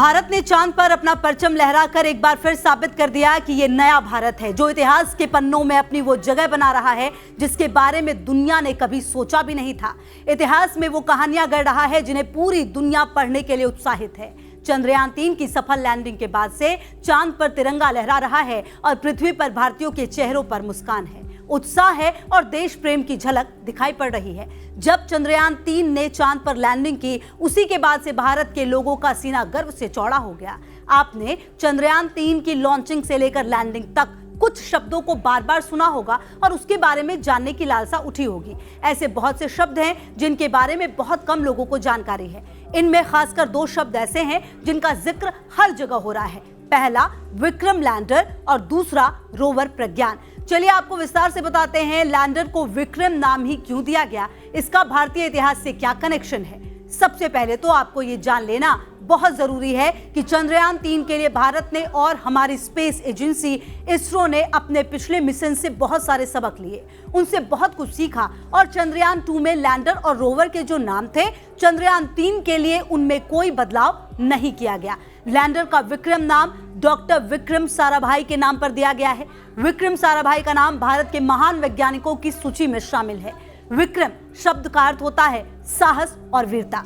भारत ने चांद पर अपना परचम लहराकर एक बार फिर साबित कर दिया कि ये नया भारत है जो इतिहास के पन्नों में अपनी वो जगह बना रहा है जिसके बारे में दुनिया ने कभी सोचा भी नहीं था। इतिहास में वो कहानियां गढ़ रहा है जिन्हें पूरी दुनिया पढ़ने के लिए उत्साहित है। चंद्रयान 3 की सफल लैंडिंग के बाद से चांद पर तिरंगा लहरा रहा है और पृथ्वी पर भारतीयों के चेहरों पर मुस्कान है, उत्साह है और देश प्रेम की झलक दिखाई पड़ रही है। जब चंद्रयान 3 ने चांद पर लैंडिंग की, उसी के बाद से भारत के लोगों का सीना गर्व से चौड़ा हो गया। आपने चंद्रयान 3 की लॉन्चिंग से लेकर लैंडिंग तक कुछ शब्दों को बार बार सुना होगा और उसके बारे में जानने की लालसा उठी होगी। ऐसे बहुत से शब्द हैं जिनके बारे में बहुत कम लोगों को जानकारी है। इनमें खासकर दो शब्द ऐसे हैं जिनका जिक्र हर जगह हो रहा है। पहला विक्रम लैंडर और दूसरा रोवर प्रज्ञान। चलिए आपको विस्तार से बताते हैं लैंडर को विक्रम नाम ही क्यों दिया गया, इसका भारतीय इतिहास से क्या कनेक्शन है। सबसे पहले तो आपको ये जान लेना बहुत जरूरी है कि चंद्रयान 3 के लिए भारत ने और हमारी स्पेस एजेंसी इसरो ने अपने पिछले मिशन से बहुत सारे सबक लिए, उनसे बहुत कुछ सीखा और चंद्रयान 2 में लैंडर और रोवर के जो नाम थे, चंद्रयान 3 के लिए उनमें कोई बदलाव नहीं किया गया। लैंडर का विक्रम नाम डॉक्टर विक्रम साराभाई के नाम पर दिया गया है। विक्रम साराभाई का नाम भारत के महान वैज्ञानिकों की सूची में शामिल है। विक्रम शब्द का अर्थ होता है साहस और वीरता।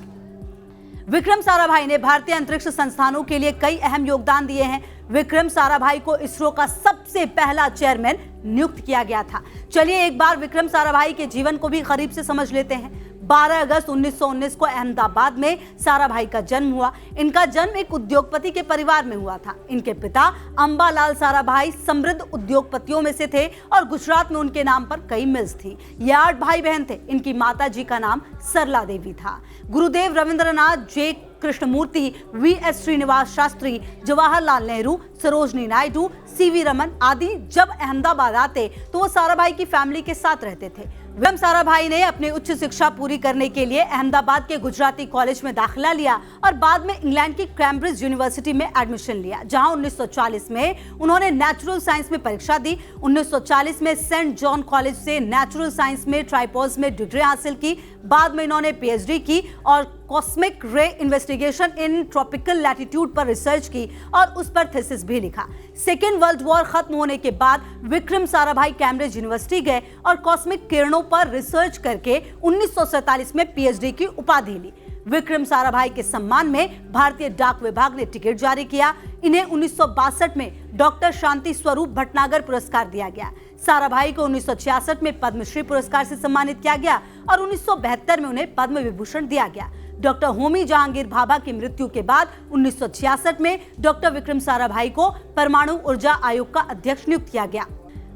विक्रम साराभाई ने भारतीय अंतरिक्ष संस्थानों के लिए कई अहम योगदान दिए हैं। विक्रम साराभाई को इसरो का सबसे पहला चेयरमैन नियुक्त किया गया था। चलिए एक बार विक्रम साराभाई के जीवन को भी करीब से समझ लेते हैं। 12 अगस्त 1919 को अहमदाबाद में साराभाई का जन्म हुआ। इनका जन्म एक उद्योगपति के परिवार में हुआ था। इनके पिता अंबालाल साराभाई समृद्ध उद्योगपतियों में से थे और गुजरात में उनके नाम पर कई मिल्स थी। ये 8 भाई बहन थे। इनकी माता जी का नाम सरला देवी था। गुरुदेव रविंद्रनाथ, जे कृष्णमूर्ति, वी.एस. श्रीनिवास शास्त्री, जवाहरलाल नेहरू, सरोजनी नायडू, सी.वी. रमन आदि जब अहमदाबाद आते तो वो साराभाई की फैमिली के साथ रहते थे। विक्रम साराभाई ने अपनी उच्च शिक्षा पूरी करने के लिए अहमदाबाद के गुजराती कॉलेज में दाखिला लिया और बाद में इंग्लैंड की कैम्ब्रिज यूनिवर्सिटी में एडमिशन लिया, जहां 1940 में उन्होंने नेचुरल साइंस में परीक्षा दी। 1940 में सेंट जॉन कॉलेज से नेचुरल साइंस में ट्राइपॉज में डिग्री हासिल की। बाद में इन्होंने पीएचडी की और कॉस्मिक रे इन्वेस्टिगेशन इन ट्रॉपिकल लैटिट्यूड पर रिसर्च की और उस पर थीसिस भी लिखा। सेकेंड वर्ल्ड वॉर खत्म होने के बाद विक्रम साराभाई कैम्ब्रिज यूनिवर्सिटी गए और कॉस्मिक किरणों पर रिसर्च करके 1947 में पीएचडी की उपाधि ली। विक्रम साराभाई के सम्मान में भारतीय डाक विभाग ने टिकट जारी किया। इन्हें 1962 में डॉक्टर शांति स्वरूप भटनागर पुरस्कार दिया गया। साराभाई को 1966 में पद्मश्री पुरस्कार से सम्मानित किया गया और 1972 में उन्हें पद्म विभूषण दिया गया। डॉक्टर होमी जहांगीर भाभा की मृत्यु के बाद 1966 में डॉक्टर विक्रम साराभाई को परमाणु ऊर्जा आयोग का अध्यक्ष नियुक्त किया गया।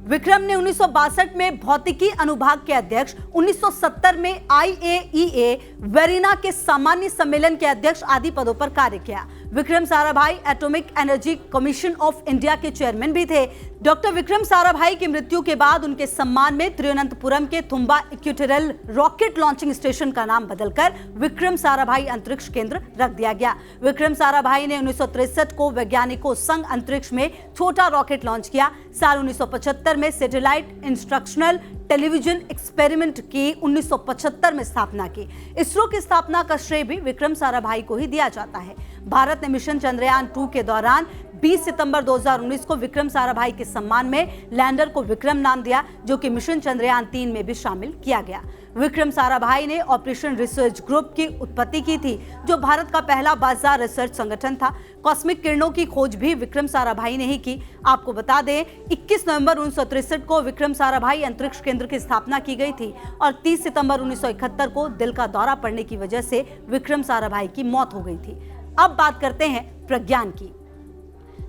विक्रम ने 1962 में भौतिकी अनुभाग के अध्यक्ष, 1970 में IAEA वेरिना के सामान्य सम्मेलन के अध्यक्ष आदि पदों पर कार्य किया। Vikram Sarabhai atomic energy commission of India के चेयरमैन भी थे। डॉक्टर विक्रम साराभाई की मृत्यु के बाद उनके सम्मान में तिरुवनंतपुरम के Thumba equatorial rocket launching station का नाम बदलकर विक्रम साराभाई अंतरिक्ष केंद्र रख दिया गया। विक्रम साराभाई ने 1963 को वैज्ञानिकों संग अंतरिक्ष में छोटा रॉकेट लॉन्च किया। साल 1975 में सैटेलाइट इंस्ट्रक्शनल टेलीविजन एक्सपेरिमेंट की 1975 में स्थापना की। इसरो की स्थापना का श्रेय भी विक्रम साराभाई को ही दिया जाता है। भारत ने मिशन चंद्रयान 2 के दौरान 20 सितंबर 2019 को विक्रम साराभाई के सम्मान में लैंडर को विक्रम नाम दिया, जो कि मिशन चंद्रयान 3 में भी शामिल किया गया। विक्रम साराभाई ने ऑपरेशन रिसर्च ग्रुप की उत्पत्ति की थी, जो भारत का पहला बाजार रिसर्च संगठन था। कॉस्मिक किरणों की खोज भी विक्रम साराभाई ने ही की। आपको बता दें 21 नवंबर 1963 को विक्रम साराभाई अंतरिक्ष केंद्र की स्थापना की गई थी और 30 सितंबर 1971 को दिल का दौरा पड़ने की वजह से विक्रम साराभाई की मौत हो गई थी। अब बात करते हैं प्रज्ञान की।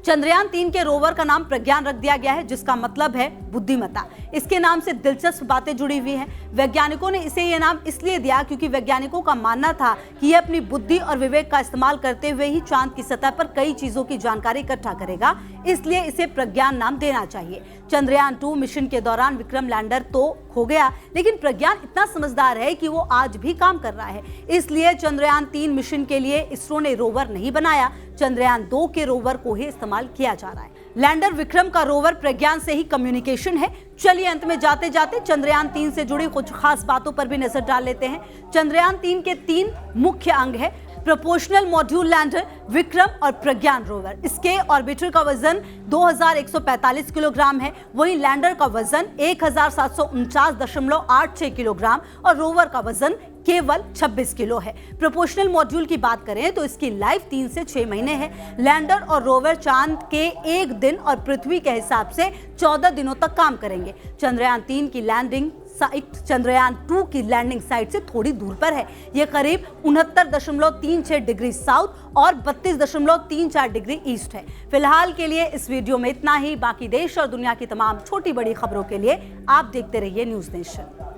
चंद्रयान 3 के रोवर का नाम प्रज्ञान रख दिया गया है, जिसका मतलब है बुद्धिमत्ता। इसके नाम से दिलचस्प बातें जुड़ी हुई हैं। वैज्ञानिकों ने इसे यह नाम इसलिए दिया क्योंकि वैज्ञानिकों का मानना था कि यह अपनी बुद्धि और विवेक का इस्तेमाल करते हुए ही चांद की सतह पर कई चीजों की जानकारी इकट्ठा करेगा, इसलिए इसे प्रज्ञान नाम देना चाहिए। चंद्रयान 2 मिशन के दौरान विक्रम लैंडर तो खो गया, लेकिन प्रज्ञान इतना समझदार है कि वो आज भी काम कर रहा है। इसलिए चंद्रयान 3 मिशन के लिए इसरो ने रोवर नहीं बनाया, चंद्रयान 2 के रोवर को ही इस्तेमाल किया जा रहा है। लैंडर विक्रम का रोवर प्रज्ञान से ही कम्युनिकेशन है। चलिए अंत में जाते जाते चंद्रयान 3 से जुड़ी कुछ खास बातों पर भी नजर डाल लेते हैं। चंद्रयान 3 के 3 मुख्य अंग है। प्रोपोर्शनल मॉड्यूल लैंडर विक्रम और प्रज्ञान रोवर। इसके ऑर्बिटर का वजन 2145 किलोग्राम है, वहीं लैंडर का वजन 1749.86 किलोग्राम और रोवर का वजन केवल 26 किलो है। प्रोपोर्शनल मॉड्यूल की बात करें तो इसकी लाइफ 3 से 6 महीने है। लैंडर और रोवर चांद के 1 दिन और पृथ्वी के हिसाब से 14 दिनों तक काम करेंगे। चंद्रयान 3 की लैंडिंग साइट चंद्रयान 2 की लैंडिंग साइट से थोड़ी दूर पर है। यह करीब 69.36 डिग्री साउथ और 32.34 डिग्री ईस्ट है। फिलहाल के लिए इस वीडियो में इतना ही। बाकी देश और दुनिया की तमाम छोटी बड़ी खबरों के लिए आप देखते रहिए न्यूज़ नेशन।